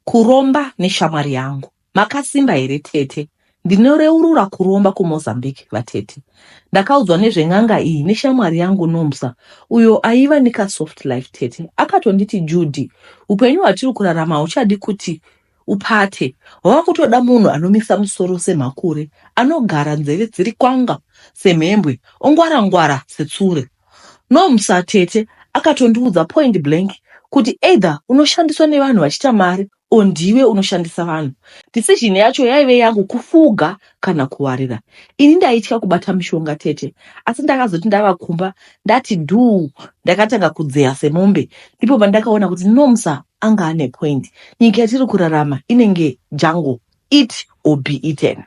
Kuromba neshamwari yangu. Makasimba here tete. Ndinoreurura kuromba kuMozambique vatete. Ndakaudzwa nezven'anga iyi neshamwari yangu Nomsa, uyo aiva nika soft life tete. Akatonditi Judy, upenyu hwatiri kurarama huchadi kuti upate. Hwava kutoda munhu anomisa musoro semakure, anogara nzeve dziri kwanga semhembwe, ongwara-ngwara setsure. Nomsa tete akatondiudza point blank kuti either unoshandiswa nevanhu vachita mari o ndiwe unoshandisa vanhu. Decision yacho yaive yangu kufuga kana kuwarira. Ini ndaitya kubata mishonga tete, asi ndakazoti ndavakumba ndati dhuu, ndakatanga kudzeya semombe. Ndipo pandakaona kuti Nomsa anga ane point. Nyika yatiri kurarama inenge jungle, eat or be eaten.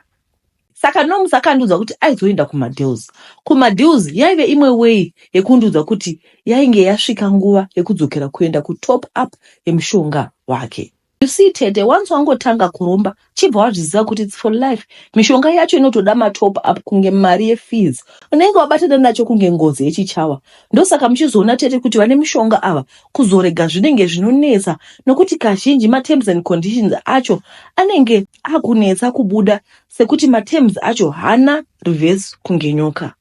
Saka Nomsa akandiudza kuti aizoenda kumadeals. Kumadeals yaive imwe way yekundiudza kuti yainge yasvika nguva yekudzokera kuenda kutop up yemishonga wake. You see tete, once wangotanga kuromba, chibva wazviziva kuti it's for life. Mishonga yacho inotoda matop up kunge mari yefees. Unenge wabatana nacho kunge ngozi yechichawa. Ndosaka muchizoona tete kuti vane mishonga ava kuzorega zvinenge zvinonetsa nokuti kazhinji terms and conditions acho anenge akunetsa kubuda sekuti terms acho hana reverse kunge nyoka.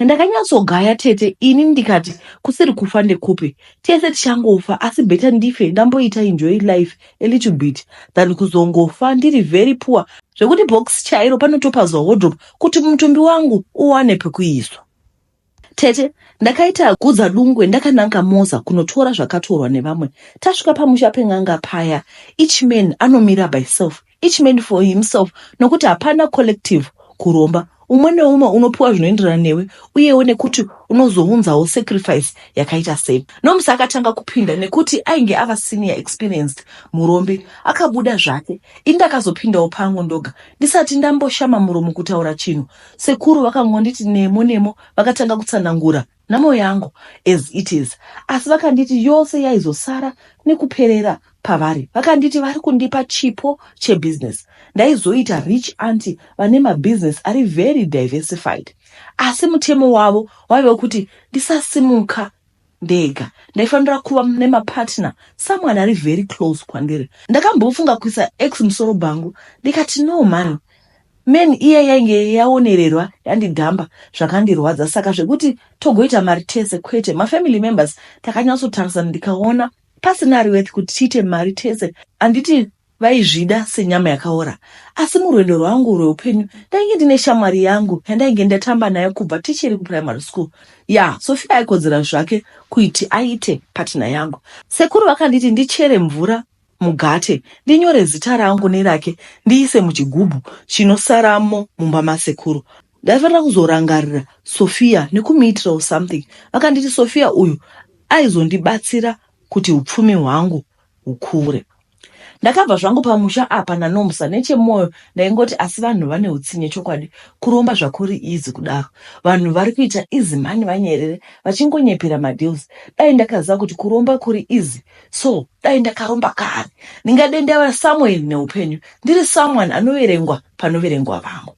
Ndakanyatsogaya tete, ini ndikati kusiri kufa ndekupe. Tese tichangofa asi better ndife ndamboita enjoy life a little bit than kuzongofa ndiri very poor. Zvekuti box chairo panotopazwa wardrobe kuti mutumbi wangu uwane pekuiswa. Tete, ndakaita gudza dungwe ndakananga Moza kunotora zvakatorwa nevamwe. Tasvika pamusha peng'anga paya. Each man anomira by self. Each man for himself. Nokuti hapana collective kuromba. Umwe neumwe unopuwa zvinoenderana newe uyewo nekuti unozounzawo sacrifice yakaita sei. Nomsa akatanga kupinda nekuti ainge ava senior experienced murombe, akabuda zvake. Ini ndakazopindawo pangu ndoga ndisati ndamboshama muromo kutaura chinhu. Sekuru vakangonditi nemo vakatanga kutsanangura nhamo yangu as it is. Asi vakanditi yose yaizosara nekuperera pavari. Vakanditi vari kundipa chipo chebusiness. Ndaizoita rich auntie vane mabusiness ari very diversified. Asi mutemo wavo waive kuti ndisasimuka ndega. Ndaifanira kuva nemapartner, someone ari very close kwandiri. Ndakambofunga kuisa ex musoro bangu. Ndikati no man, men iye yainge yaonererwa yandidhamba zvakandirwadza. Saka zvekuti togoita mari tese kwete. Family members takanyatsotarisana ndikaona pasina worth kuti tiite mari tese. Anditi vaizvida senyama yakaora. Asi murwendo rwangu rweupenyu ndainge ndine shamwari yangu yandainge ndatamba nayo kubva tichiri kuprimary school. Sophia aikodzera zvake kuti aite partner yangu. Sekuru vakanditi ndichere mvura mugate, ndinyore zita rangu nerake, ndiise muchigubhu chinosaramo mumba masekuru. Ndaifanira kuzorangarira Sophia nekumuitirawo something. Vakanditi Sophia uyu aizondibatsira kuti upfumi hwangu hukure. Ndakabva zvangu pamusha apa naNomsa nechemwoyo ndaingoti asi vanhu vane utsinye chokwadi. Kuromba zvakuri easy kudaro. Vanhu vari kuita easy money vanyerere vachingonyepera madeals. Dai ndakaziva kuti kuromba kuri easy. So dai ndakaromba kare. Ndingade ndava somewhere neupenyu. Ndiri someone anoverengwa panoverengwa vamwe.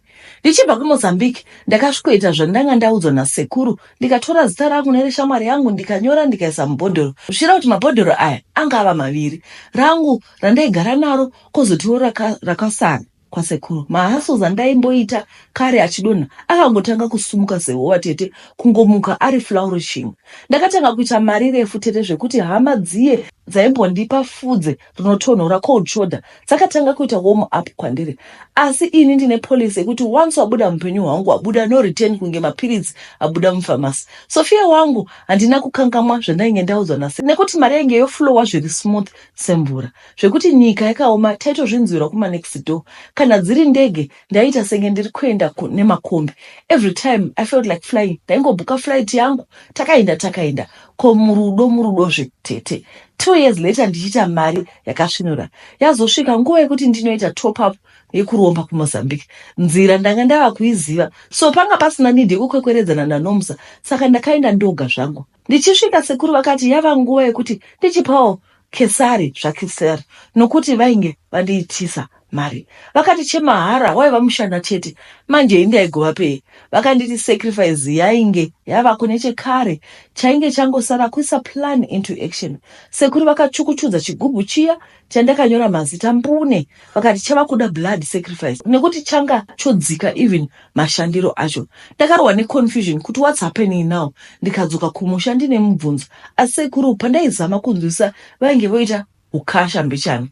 Ndichibva kuMozambique ndakasvikoita zvandanga ndaudzwa nasekuru, ndikatora zita rangu nereshamwari yangu ndikanyora ndikaisa mubhodhoro. Zvichira kuti mabhodhoro aya anga ava maviri. Rangu randaigara naro kozotiwo rakasara kwasekuru. Mahustles andaimboita kare achidonha akangotanga kusumuka sehowa tete, kungomuka ari flourishing. Ndakatanga kuita mari refu tete zvekuti hama dziye dzaimbondipa fudze rinotonhora cold shoulder dzakatanga kuita warm up kwandiri. Asi ini ndine policy yekuti once wabuda mupenyu hwangu wabuda no return kunge mapiritsi abuda mufamasi. Sophia wangu handina kukangamwa zvandainge ndaudzwa nase nekuti mari yange yoflowa zviri smooth semvura. Zvekuti nyika yakaoma taitozvinzwira kuma next door. Kana dziri ndege ndaita senge ndiri kuenda nemakombi. Every time I felt like flying. Ndaingobhuka flight yangu takaenda murudo tete. 2 years later ndichita mari yakasvinura. Yazosvika nguva yekuti ndinoita top up yekuromba kuMozambique. Nzira ndanga ndava kuiziva. So panga pasina need yekukwekweredzana naNomsa. Saka ndakaenda ndoga zvangu. Ndichisvika sekuru vakati yava nguva yekuti ndichipawo Kesari zvakesari. Nokuti vainge vandiitisa mari. Vakati chemahara waiva mushana chete, manje indaigova pei? Vakanditi sacrifice yainge yava kune chekare chainge changosara kuisa plan into action. Sekuru vakachukuchudza chigubhu chiya chandakanyora mazita mbune, vakati chava kuda blood sacrifice nekuti changa chodzika even mashandiro acho. Ndakarohwa neconfusion kuti what's happening now. Ndikadzoka kumusha ndine mubvunzo, asi sekuru pandaizama kunzwisa vainge voita ukasha mbechani.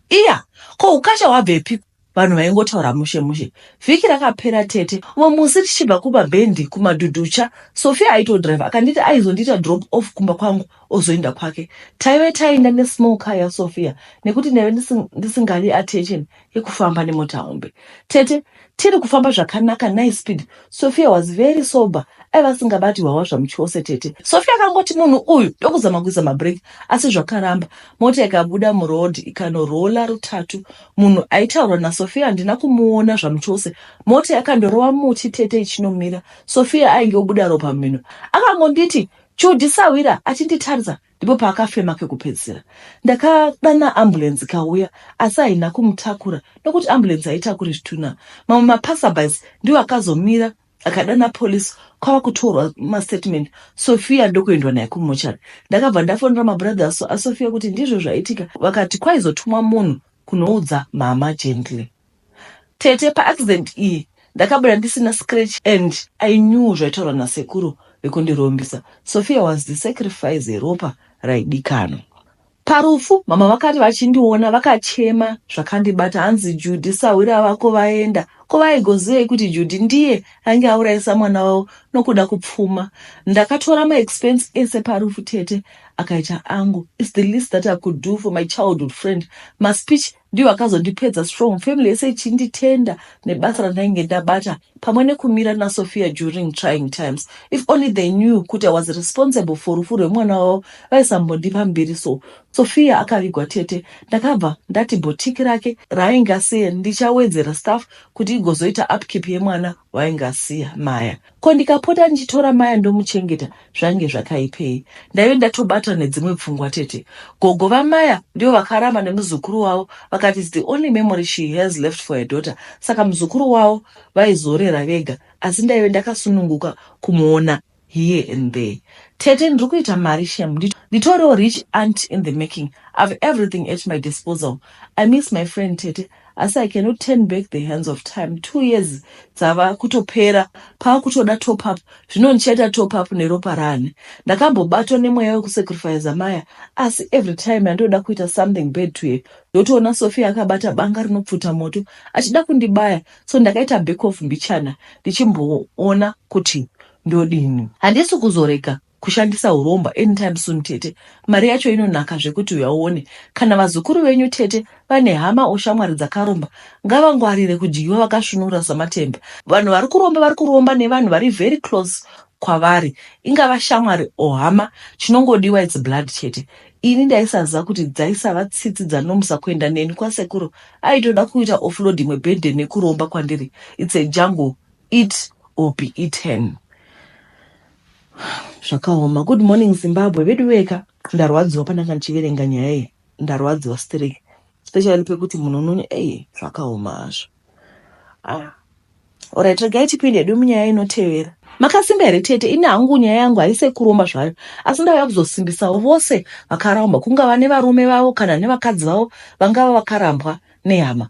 Iya, ko ukasha wabvepi? Vanhu vaingotaura mushe mushe. Vhiki rakapera tete, umwe musi tichibva kumabhendi kumadhudhucha, Sophia aitodhiraivha akanditi aizondita drop off kumba kwangu ozoenda kwake. Taive taenda nesmall car yaSophia nekuti ndaive ndisingali attention yekufamba nemota hombe. Tete tiri kufamba zvakanaka nice speed. Sophia was very sober. Aiva singabati hwawa zvamuchose tete. Sophia akangoti munhu uyu ndokuzama kuisa mabreak asi zvakaramba. Mota ikabuda muroad ikanorola rutatu. Munhu aitaurwa naSophia handina kumuona zvamuchose. Mota yakandorova muti tete ichinomira. Sophia ainge obuda ropa mumhino. Akangonditi chodhisawira achinditarisa ndipo paakafema kekupedzisira. Ndakadana ambulance ikauya asi haina kumutakura nokuti ambulance haitakuri zvituna. Mamwe mapasserbys ndiwo akazomira akadana polisi kwava kutorwa mastatement. Sophia ndokuendwa naye kumochari. Ndakabva ndafonera mabrothers aSophia kuti ndizvo zvaitika. Vakati kwaizotumwa munhu kunoudza mama gently. Tete paaccident iyi ndakabuda ndisina scratch and I knew zvaitaurwa nasekuru vekundirombisa. Sophia was the sacrifice yeropa raidikanwa. Parufu mama vakati vachindiona vakachema zvakandibata, hanzi Judy sawira vako vaenda. Ko vaigoziyei kuti Judy ndiye ainge aurayisa mwana wavo nokuda kupfuma. Ndakatora maexpense ese parufu tete akaita angu. It's the least that I could do for my childhood friend. Maspeech ndiwo akazondipedza strong. Family yese ichinditenda nebasa randainge ndabata pamwe nekumira naSophia during trying times. If only they knew kuti I was responsible for rufu rwemwana wavo vaisambondipa mbiri so. Sophia akavigwa tete. Ndakabva ndati botiki rake rainge asiya ndichawedzera staff kuti igozoita upkeep yemwana wainge asiya Maya. Ko ndikapota ndichitora Maya ndomuchengeta zvange zvakaipei. Ndaive ndatobata nedzimwe pfungwa tete. Gogo vaMaya ndivo vakaramba nemuzukuru wavo vakati it's the only memory she has left for her daughter. Saka muzukuru wavo vaizorera vega asi ndaive ndakasununguka kumuona here and there. Tete ndiri kuita mari shem. Nditoriwo rich aunt in the making. I've everything at my disposal. I miss my friend Tete. Asi I cannot turn back the hands of time. 2 years dzava kutopera pava kutoda top up. Zvino ndichaita top up neropa rani. Ndakambobatwa nemweya wekusacrifice Maya asi every time andoda kuita something bad to her ndotoona Sophia akabata banga rinopfuta moto achida kundibaya, so ndakaita back off mbichana ndichimboona kuti ndodini. Handisi kuzoreka kushandisa uromba anytime soon tete. Mari yacho inonaka zvekuti uyaone. Kana vazukuru venyu tete vane hama oshamwari dzakaromba, ngavangwarire kudyiwa vakashunura samatemba. Vanhu vari kuromba nevanhu vari very close kwavari, ingava shamwari ohama, chinongodiwa it's blood tete. Ini ndaisaziva kuti dzaisava tsitsi dzanomusa kuenda neni kwasekuru. Aitoda kuita offload imwe bhedhe nekuromba kwandiri. It's a jungle, eat or be eaten. Zvakaoma. Good morning Zimbabwe. Vedu weka ndarwadziwa pandanga ndichiverenga nyaya iyi. Ndarwadziwa strike. Especially pekuti munhu unoni zvakaoma azvo. Alright, regai tipinde hedu munyaya inotevera. Makasimba here tete? Ini hangu nyaya yangu haisi kuromba zvayo, asi ndauya kuzosimbisawo vose vakaramba, kungava nevarume vavo kana nevakadzi vavo vangava vakarambwa nehama.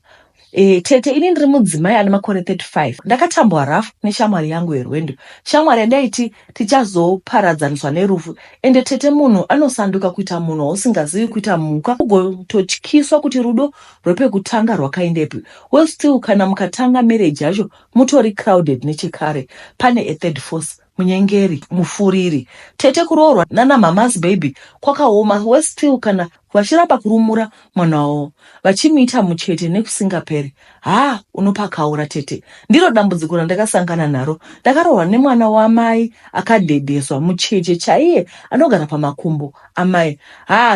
Tete ini ndiri mudzimai ane makore 35. Ndakatambwa rafu neshamwari yangu yerwendo. Shamwari yandaiti tichazoparadzaniswa nerufu. Ende tete munhu anosanduka kuita munhu usingazivi kuita mhuka, kugototyiswa kuti rudo rwepekutanga rwakaendepi. Well still kana mukatanga marriage yacho mutori crowded nechekare. Pane a third force, munyengeri, mufuriri. Tete kuroorwa nana mama's baby kwakaoma. Well still kana vachirapa kurumura mwana wavo vachimiita muchete nekusingaperi. Unopakaura tete. Ndiro dambudziko randakasangana naro. Ndakarohwa nemwana wamai akadhedheswa, mucheche chaiye anogara pamakumbo amai.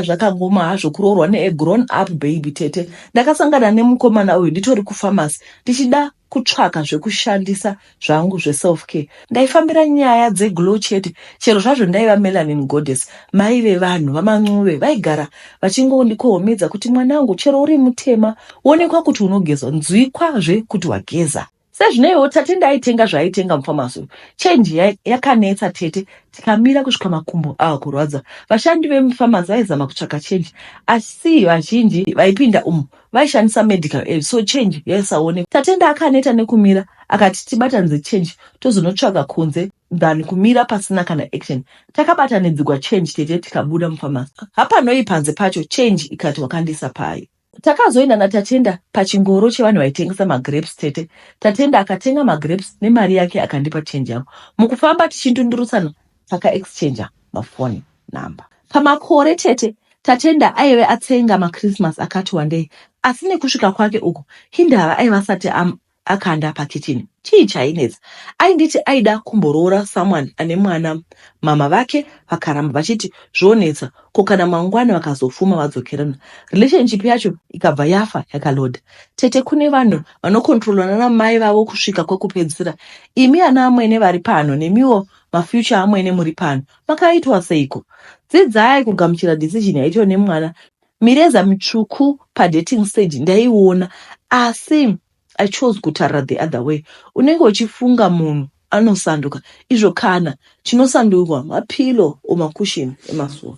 Zvakangoma hazvo kuroorwa ne a grown up baby tete. Ndakasangana nemukomana uyu nditori kufamasi ndichida kutsvaka zvekushandisa zvangu zveself care. Ndaifambira nyaya dzeglow chete, chero zvazvo ndaiva melanin goddess. Mai vevanhu vaman'uve vaigara vachingondikohomedza kuti mwanangu, chero uri mutema woonekwa kuti unogeza, nzwikwazve kuti wageza. Sezvineiwo Tatenda aitenga zvaaitenga mufamasi. Chenji yakanetsa tete, tikamira kusvika makumbo kurwadza. Vashandi vemufamasi vaizama kutsvaka chenji, asi vazhinji vaipinda vaishandisa medical aid, so chenji yaisaoneka. Tatenda akaneta nekumira, akati tibatanidze chenji tozonotsvaga kunze than kumira pasina kana action. Takabatanidzirwa chenji tete tikabuda mufamasi. Hapanoi panze pacho, chenji ikati wakandisa pai. Takazoenda naTatenda pachingoro chevanhu vaitengesa magrapes tete. Tatenda akatenga magrapes nemari yake akandipa chenji yangu. Mukufamba tichindundurutsana taka-exchanger mafoni namba. Pamakore tete, Tatenda aive atsenga maChristmas akati wandei, asi nekusvika kwake uko hindava aiva asati akanda pakitcheni. Chii chainetsa? Ainditi aida kumboroora someone ane mwana. Mama vake vakaramba vachiti zvonetsa, ko kana mangwana vakazofuma vadzokerana. Relationship yacho ikabva yafa yakaloda. Tete kune vanhu vanokontrolwana namai vavo kusvika kwekupedzisira. Imi ana amwene vari pano nemiwo mafuture amwene muri pano makaitwa seiko? Dzidzai kugamuchira decision yaitwa nemwana. Mireza mitsvuku padating stage ndaiona, asi I chose kutarira the other way. Unenge uchifunga munhu anosanduka, izvo kana chinosandurwa mapilo omakushini emasuwa.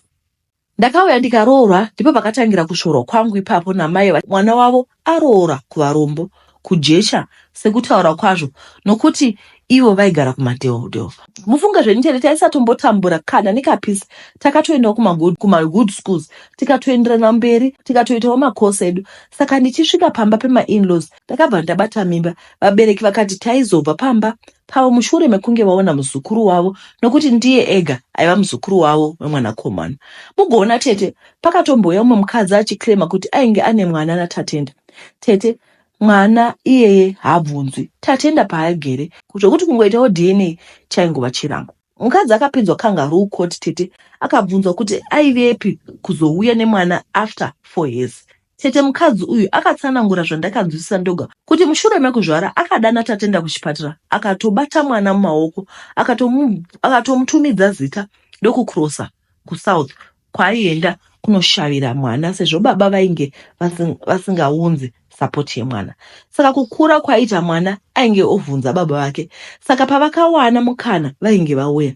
Ndakauya ndikaroorwa, ndipo pakatangira kushorwa kwangu ipapo namai mwana wavo aroora kuvarombo, kujecha sekutaura kwazvo, nokuti ivo vaigara kumadhehodheho. Mufunga zvenitete taisatombotambura kana nekapisi, takatoendawo kumagood schools, tikatoenderana mberi, tikatoitawo makosi edu. Saka ndichisvika pamba pema-in-laws, ndakabva ndabata mimba. Vabereki vakati taizobva pamba pavo mushure mekunge vaona muzukuru wavo, nokuti ndiye ega aiva muzukuru wavo wemwanakomana. Mugoona tete, pakatombouya mumwe mukadzi achiklema kuti ainge ane mwana naTatenda. Tete mwana iyeye haabvunzwi. Tatenda paaigere zvokuti kungoitawo DNA chaingova chirango. Mukadzi akapinzwa kangaroo court tete, akabvunzwa kuti aivepi kuzouya nemwana after 4 years. Tete mukadzi uyu akatsanangura zvandakanzwisisa ndoga kuti mushure mekuzvara akadana Tatenda kuchipatara, akatobata mwana mumaoko, akatomutumidza zita ndokucrossa kuSouth kwaaienda kunoshavira mwana, sezvo baba vainge vasingaunzi sapoti yemwana. Saka kukura kwaita mwana ainge ovhunza baba vake. Saka pavakawana mukana vainge vauya.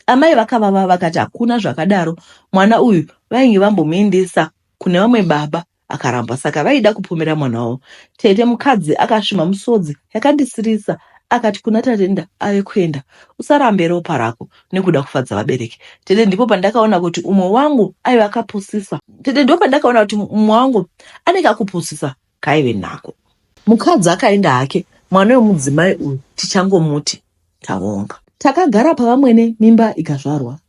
Amai vakavava vakati hakuna zvakadaro, mwana uyu vainge vambomuendesa kune vamwe baba akaramba. Saka vaida kupomera mwana wavo. Tete mukadzi akasvima musodzi yakandisirisa, akati kuna Tatenda ave kuenda, usarambe ropa rako nekuda kufadza vabereki. Tete ndipo pandakaona kuti umwe wangu aive akapusisa. Tete ndipo pandakaona kuti umwe wangu anenge akupusisa kaive nako. Mukadzi akaenda hake, mwana wemudzimai uyu tichangomuti tavonga. Takagara pavamwene mimba ikazvarwa.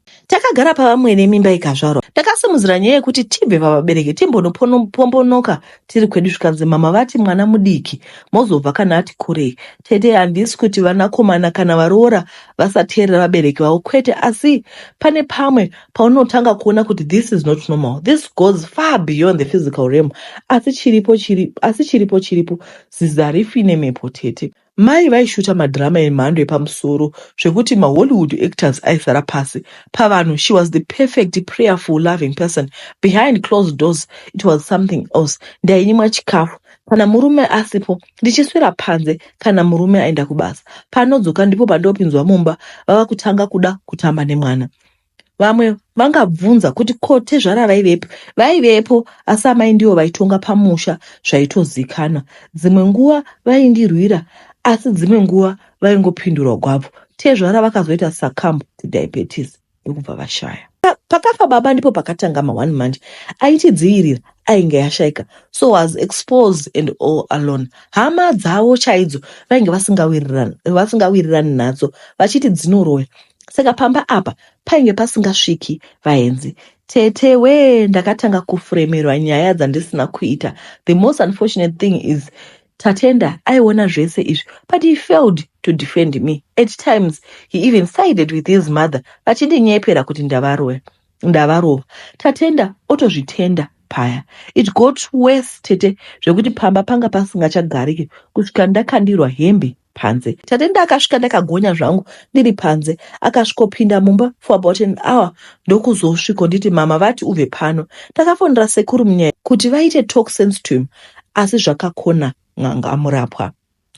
Takasimudzira nyaya yekuti tibve pavabereki timbonopombonoka tiri kwedu zvikanzi mama vati mwana mudiki mozobva kana ati kurei. Tete handisi kuti vanakomana kana varoora vasateerera vabereki vavo, kwete, asi pane pamwe paunotanga kuona kuti this is not normal, this goes far beyond the physical realm. Asi chiripo zizarifi nemepo tete. Mai vaishuta madhirama emhando yepamusoro zvekuti maHollywood actors aisara pasi pavanhu. She was the perfect, prayerful, loving person. Behind closed doors, it was something else. Ndainyimwa chikafu kana murume asipo, ndichiswera panze kana murume aenda kubasa. Panodzoka ndipo pandopinzwa mumba, vava kutanga kuda kutamba nemwana. Vamwe vangabvunza kuti kote zvara vaivepo, asi amai ndivo vaitonga pamusha zvaitozikana. Dzimwe nguva vaindirwira, asi dzimwe nguva vaingopindura gwabvu. Tezvara vakazoita succumb to diabetes ndokubva vashaya. Pakafa baba ndipo pakatanga one month. Aitidzivirira ainge yashaika, so was exposed and all alone. Hama dzavo chaidzo vainge vasingawirirani nadzo, vachiti dzinoroya. Saka pamba apa painge pasingasviki vaenzi. Tete ndakatanga kufremerwa nyaya dzandisina kuita. The most unfortunate thing is Tatenda aiona zvese izvi, but he failed to defend me. At times, he even sided with his mother, vachindinyepera kuti ndavarova. Tatenda otozvitenda paya. It got worse tete zvekuti pamba panga pasingachagariki kusvika ndakandirwa hembe panze. Tate ndakasvika ndakagonya zvangu ndiri panze, akasvikopinda mumba for about an hour ndokuzosvika nditi mama vati ubve pano. Takafonera sekuru munyaya kuti vaite talk sense to him, asi zvakakona n'anga amurapwa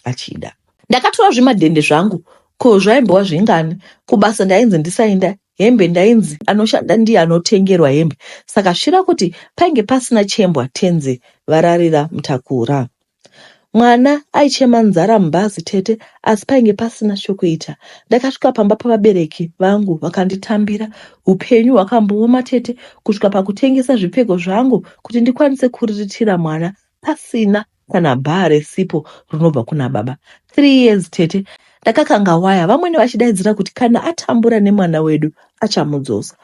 achida. Ndakatora zvimadhende zvangu, ko zvaimbowa zvingani, kubasa ndainzi ndisaenda, hembe ndainzi anoshanda ndiye anotengerwa hembe, saka zvira kuti painge pasina chembwa tenzi vararira mutakura. Mwana aichema nzara mubhazi tete, asi painge pasina chokuita. Ndakasvika pamba pavabereki vangu vakanditambira, upenyu hwakambooma tete kusvika pakutengesa zvipfeko zvangu kuti ndikwanise kuriritira mwana pasina kana bhaa resipo rinobva kuna baba. 3 years tete ndakakanga waya, vamwene vachidaidzira kuti kana atambura nemwana wedu achamudzosa.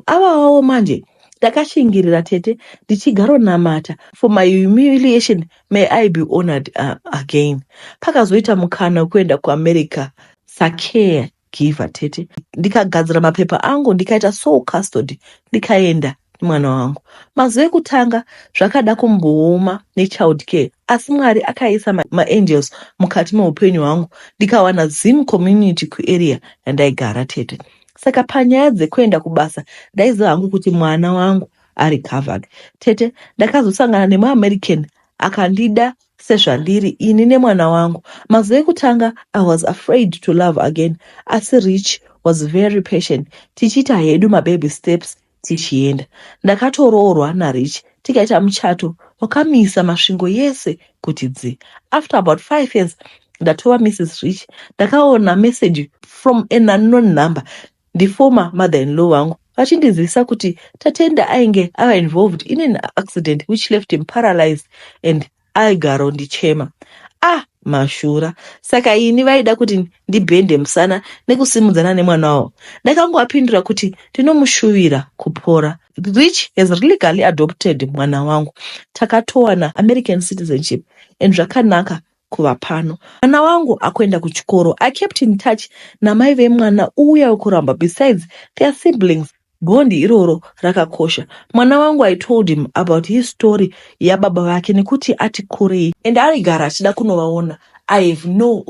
Avawo manje ndakashingirira tete ndichigaro namata. For my humiliation may I be honored again. Pakazoita mukana kuenda kuAmerica sacare giver tete, ndikagadzira mapepa angu ndikaita sole custody, ndikaenda mwana wangu. Mazuva ekutanga zvakada kumbooma nechild care, asi Mwari akaisa maangels mukati meupenyu hwangu, ndikawana Zim community kuarea yandaigara tete. Saka panyaya dzekuenda kubasa ndaiziva hangu kuti mwana wangu ari covered tete. Ndakazosangana nemuAmerican akandida sezvandiri ini nemwana wangu. Mazuva ekutanga I was afraid to love again, asi Rich was very patient, tichiita hedu mababy steps tichienda. Ndakatoroorwa naRich tikaita muchato wakamisa masvingo yese kuti dzi. After about 5 years ndatova Mrs. Rich, ndakaona message from an unknown number, ndiformer mother-in-law wangu vachindizivisa kuti tatenda ainge ava involved in an accident which left him paralyzed and aigaro ndichema. Mashura. Saka ini vaida kuti ndibhende musana nekusimudzana nemwana wavo. Ndakangowapindura kuti ndinomushuvira kupora. Rich has legally adopted mwana wangu. Takatowana American citizenship and zvakanaka kuva pano. Mwana wangu akuenda kuchikoro. I kept in touch namai vemwana uya wekuramba. Besides their siblings, bondi iroro rakakosha. Mwana wangu I told him about his story ya baba vake nekuti ati kurei, and arigara achida kunovaona. I have no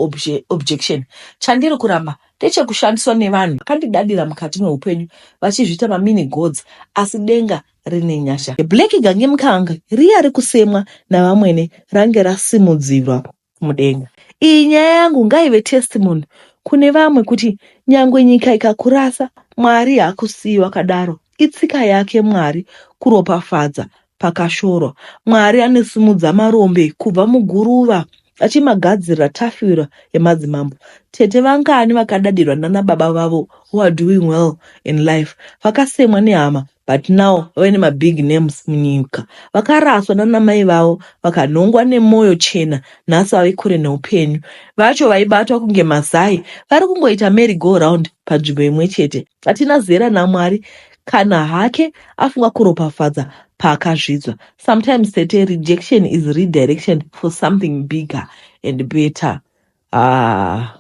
objection. Chandiri kuramba ndechekushandiswa nevanhu vakandidadira mukati meupenyu vachizviita mamini gods, asi denga rine nyasha. Black gange mukanga riya rikusemwa navamwene range rasimudzirwa mudenga. Iyi nyaya yangu ngaive testimony kune vamwe kuti nyangwe nyika ikakurasa, Mwari hakusiyiwa kadaro. Itsika yake Mwari kuropafadza pakashorwa. Mwari anesimudza marombe kubva muguruva achimagadzirira tafura yemadzimambo. Tete vangani vakadadirwa nana baba vavo who are doing well in life, vakasemwa nehama, but now vane mabig names munyika. Vakaraswa nana mai vavo vakanongwa nemwoyo chena, nhasi vave kure neupenyu. Vacho vaibatwa kunge mazai vari kungoita merry go round panzvimbo imwe chete. Hatina zera naMwari kana hake afunga kuropafadza paakazvidzwa. Sometimes tete rejection is redirection for something bigger and better.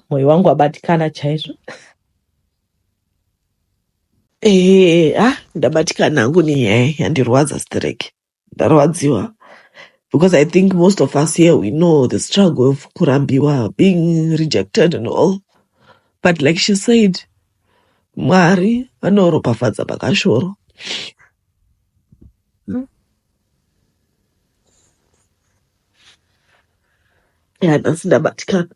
Mwoyo wangu wabatikana chaizvo. Ndabatikana hangu nenyaya yandirwadza stereke. Ndarwadziwa. Because I think most of us here, we know the struggle of kurambiwa, being rejected and all. But like she said, Mwari anoropafadza pakashoro. Nhasi ndabatikana.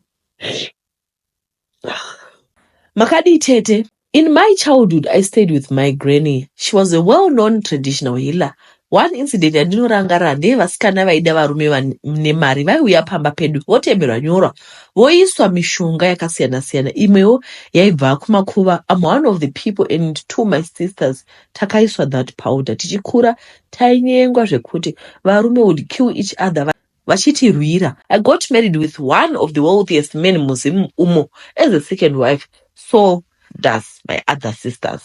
Makadi tete. In my childhood, I stayed with my granny. She was a well-known traditional healer. One incident yandinorangara ndevasikana vaida varume vane mari vaiuya pamba pedu votemberwa nyorwa voiswa mishonga yakasiyana-siyana. Imwewo yaibva kumakuva. I'm one of the people, and two my sisters takaiswa that powder. Tichikura tainyengwa zvekuti varume would kill each other vachitirwira. I got married with one of the wealthiest men muzimu umo as a second wife. So does my other sisters.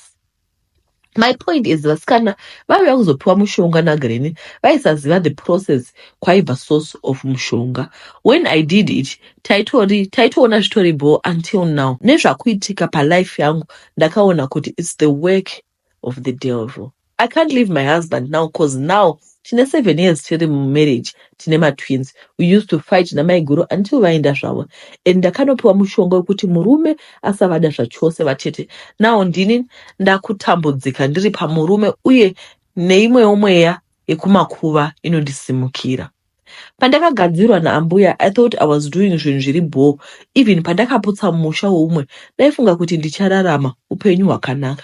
My point is vasikana vaiuya kuzopiwa mushonga naGranny vaisaziva the process kwaibva source of mushonga. When I did it, taitoona zvitoribo until now. Nezvakuitika palife yangu ndakaona kuti it's the work of the devil. I can't leave my husband now because now tine 7 years tiri mumarriage, tine matwins. We used to fight namaiguru until vaenda zvavo, and ndakanopiwa mushonga wekuti murume asavada zvachose vatete. Now ndini ndakutambudzika ndiri pamurume uye neimwewo mweya yekumakuva inondisimukira. Pandakagadzirwa naambuya, I thought I was doing zvinhu zviri bhoo. Even pandakaputsa musha woumwe, ndaifunga kuti ndichararama upenyu hwakanaka.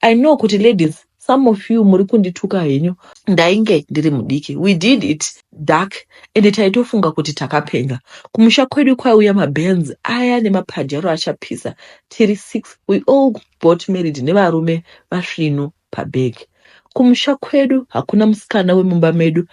I know kuti ladies, some of you muri kundituka henyu, ndainge ndiri mudiki. We did it dark, and taitofunga kuti takapenga. Kumusha kwedu kwaiuya maBenz aya nemaPajero achapisa tiri 6. We all got married nevarume vasvinu pabhegi. Kumusha kwedu hakuna musikana wemumba medu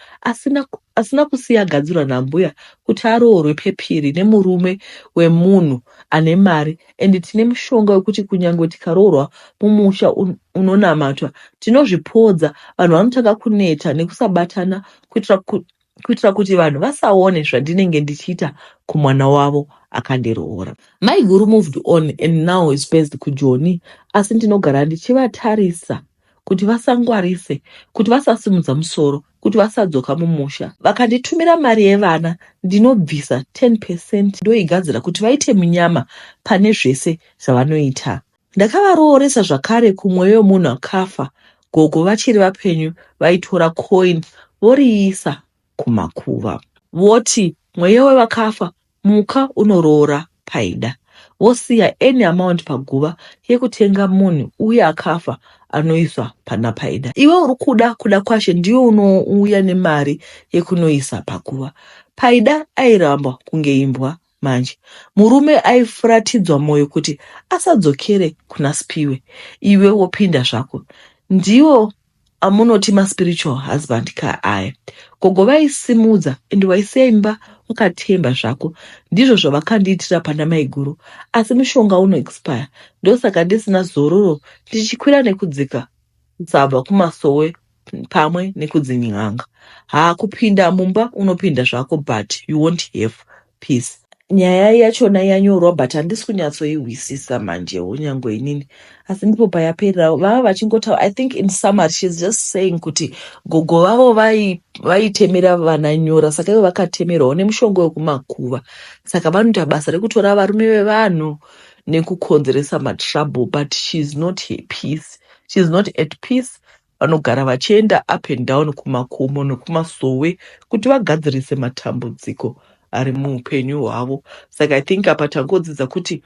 asina kusiya gadzirwa naambuya kuti aroorwe pepiri nemurume wemunhu ane mari, and tine mushonga wekuti kunyangwe tikaroorwa mumusha unonamatwa tinozvipodza. Vanhu vanotanga kuneta nekusabatana kuitira kuti vanhu vasaone zvandinenge ndichiita kumwana wavo akandiroora. My guru moved on and now is based kuJoni, asi ndinogara ndichivatarisa kuti vasangwarise, kuti vasasimudza musoro, kuti vasadzoka mumusha. Vakanditumira mari yevana, ndinobvisa 10% ndoigadzira kuti vaite munyama pane zvese zvavanoita. Ndakavarooresa zvakare kumweyo munhu akafa. Gogo vachiri vapenyu vaitora coin voriisa kumakuva. Voti mweya wevakafa muka unoroora paida. Vosiya any amount paguva yekutenga munhu uye akafa anoiswa pana paida. Iwe uri kuda kwashe ndiyo unouya nemari yekunoisa paguva. Paida airamba kunge imbwa manje. Murume aifuratidzwa mwoyo kuti asadzokere kuna Spiwe. Iwe wopinda zvako. Ndiwo amunoti maspiritual husband ka aya. Gogo vaisimudza and waisiya imba ukatemba zvako. Ndizvo zvavakandiitira pana maiguru. Asi mushonga uno expire. Ndosaka ndisina zororo ndichikwira nekudzika sabva kumasowe pamwe nekudzinyanga. Kupinda mumba unopinda zvako, but you won't have peace. Nyaya yachona yanyorwa, but handisi kunyatsoihwisisa manje unyange inini. Asi ndipo payapera vava vachingota. I think in summary she's just saying kuti gogo vavo vaitemera vananyora, saka ivo vakatemerawo nemushonga wekumakuva. Saka vanoita basa rekutora varume vevanhu nekukonzeresa matrouble, but she's not at peace. She's not at peace. Vanogara vachienda up and down kumakomo nekumasowe kuti vagadzirise matambudziko ari muupenyu hwavo. Saka I think apa tangodzidza kuti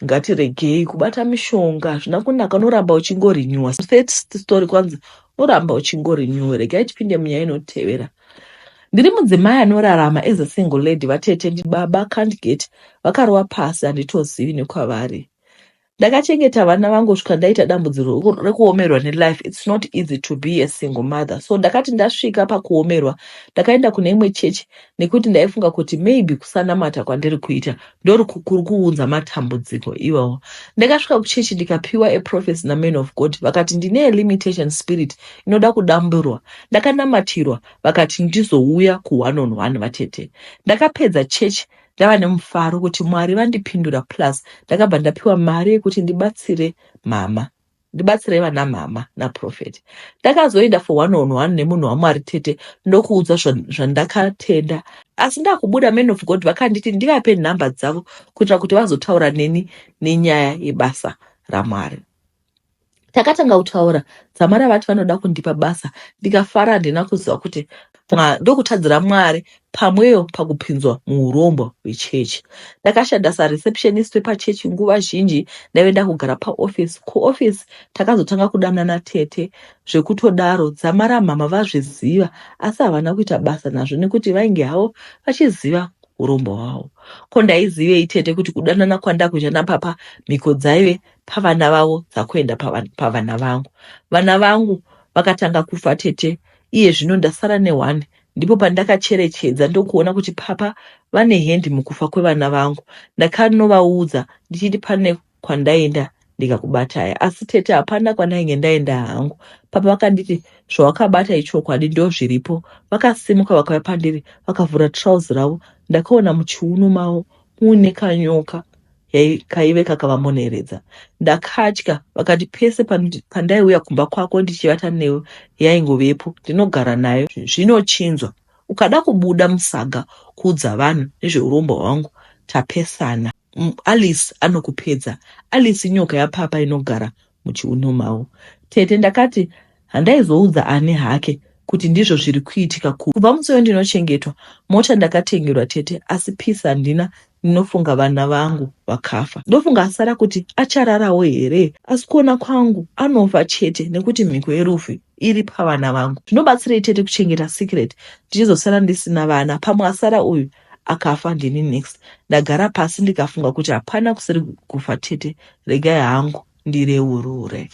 ngatiregei kubata mishonga. Hazvina kunaka, unoramba uchingorinyuwa. First story kwanza unoramba uchingorinyuwa. Regai tipinde munyaya inotevera. Ndiri mudzimai anorarama as a single lady. Vatete ndibaba can't get vakarowa pasi, handitozivi nekwavari. Ndakachengeta vana vangu kusvika ndaita dambudziko rekuomerwa nelife. It's not easy to be a single mother. So ndakati ndasvika pakuomerwa, ndakaenda kune imwe chechi nekuti ndaifunga kuti maybe kusanamata kwandiri kuita ndori kuunza matambudziko iwawo. Ndakasvika kuchechi ndikapiwa a prophecy naman of God. Vakati ndine limitation spirit inoda kudamburwa. Ndakanamatirwa vakati ndizouya ku1-on-1 vatete. Ndakapedza chechi ndava nemufaro kuti Mwari vandipindura, plus ndakabva ndapiwa mari yekuti ndibatsire vana mama naprofeti. Ndakazoenda for 1-on-1 nemunhu waMwari tete ndokuudza zvandakatenda. Asi ndakubuda man of God vakanditi ndivape nhamba dzavo kuitira kuti vazotaura neni nenyaya yebasa raMwari. Takatanga kutaura, dzamara vati vanoda kundipa basa. Ndikafara handina kuziva kuti ndokutadzira Mwari pamweyo pakupinzwa muurombo hwechechi. Ndakashanda sareceptionist pachechi nguva zhinji. Ndaienda kugara paoffice. Kuoffice takazotanga kudanana tete. Zvekutodaro dzamara mama vazviziva, asi havana kuita basa nazvo nekuti vainge havo vachiziva urombo hwavo. Ko ndaizivei tete kuti kudanana kwandakuita napapa mhiko dzaive pavana vavo dzakuenda pavana vangu. Vana vangu vakatanga kufa tete. Iye zvino ndasara ne1. Ndipo pandakacherechedza ndokuona kuti papa vane hand mukufa kwevana vangu. Ndakanovaudza ndichiti pane kwandaenda ndikakubatai, asi tete hapana kwandainge ndaenda hangu. Papa vakanditi zvawakabata ichokwadi ndo zviripo. Vakasimuka vakauya pandiri vakavhura trouser ravo. Ndakaona muchiuno mavo muine kanyoka. kaive kakavamoneredza. Ndakatya, vakati pese pandaiuya kumba kwako ndichivata newe yaingovepo, ndinogara nayo, zvinochinzwa. Ukada kubuda musaga kuudza vanhu nezveurombo hwangu, tapesana. Alice anokupedza. Alice inyoka yapapa inogara muchiuno mavo. Tete ndakati handaizoudza ani hake kuti ndizvo zviri kuitika kubva mutsiyo ndinochengetwa. Mota ndakatengerwa tete, asi pisi handina. Ndinofunga vana vangu vakafa. Ndofunga asara kuti achararawo here, asi kuona kwangu anofa chete nekuti mhiko yerufu iri pavana vangu. Zvinobatsirei tete kuchengeta secret ndichizosara ndisina vana, pamwe asara uyu akafa ndini next. Ndagara pasi ndikafunga kuti hapana kusiri kufa tete, regai hangu ndireurure.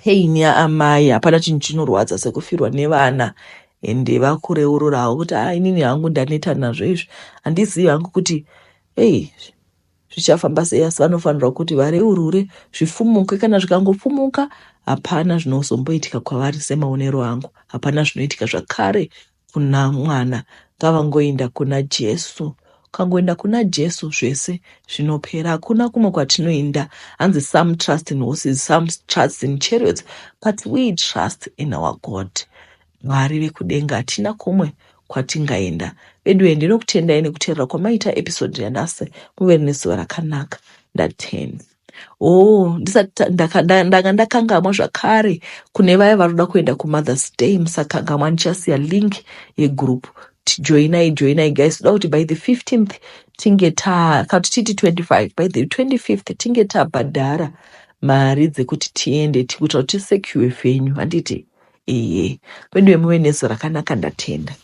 Pain yaamai hapana chinhu chinorwadza sekufirwa nevana. Ende vakureururawo kuti inini hangu ndaneta nazvo izvi, handizivi hangu kuti zvichafamba sei, asi vanofanirwa kuti vareurure zvifumuke. Kana zvikangofumuka hapana zvinozomboitika kwavari semaonero angu, hapana zvinoitika zvakare kuna mwana. Ngavangoenda kuna Jesu. Ukangoenda kuna Jesu zvese zvinopera. Hakuna kumwe kwatinoenda. Hanzi some trust in horses, some trust in chariots, but we trust in our God. Mwari vekudenga, hatina kumwe kwatingaenda. Bedwe ndinokutendai nekuteerera kwamaita episode yanhasi. Muve nezuva rakanaka. Ndatenda. Ndanga ndakangamwa zvakare kune vaya varoda kuenda kuMother's Day. Musakangamwa, ndichasiya link yegroup. Joinai guys. Toda kuti by the 15th tinge kuti titi 25, by the 25th tinge tabhadhara mari dzekuti tiende kuitira kuti tisekiwe fenyu. Handiti? Bedwe muve nezuva rakanaka. Ndatenda.